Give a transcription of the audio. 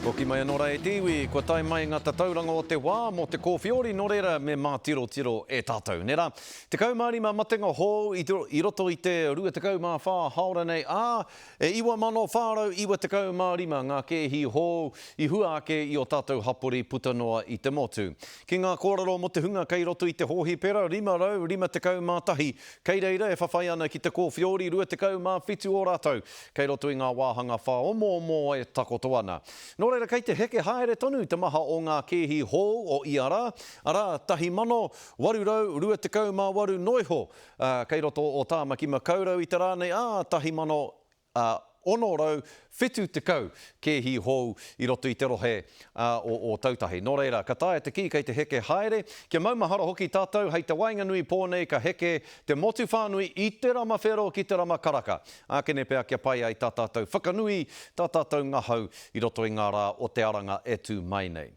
Ko ki mai anora e tiwi, ko tai mai ngā tauranga o te wā, mo te kōwhiori no reira me mā tiro e tātou. Nera, te kaumārima matenga hō i roto i te rua te kaumā whā haora nei, e iwa mano whārau iwa te kaumārima ngā kehi hō i hua ake i o tātou hapori putanoa i te motu. Ki ngā kōrero mo te hunga kei roto i te hōhi pera, rima te kaumā tahi, kei reira e whawhai ana ki te kōwhiori rua te kaumā whitu o rātou, kei roto i ngā wāhanga whā omo e takoto ana. Nō reira, kei te heke haere tonu te maha o ngā kehi hō o Iara, ara tahi mano, warurau, rua te kaumā waru noiho, kei roto o tāmaki makaurau i te rānei, tahi mano, ono rau, whetu te kau, kehi hou i roto i te rohe o tautahi. Nō reira, ka tae te ki kei te heke haere, kia maumahara hoki tātou, hei te wainga nui pōnei ka heke te motu whānui i te rama whero ki te rama karaka. Ākene pēr kia pai ai tā tātou whakanui, tā tātou ngahau i roto i ngā rā o te aranga e tū mai nei.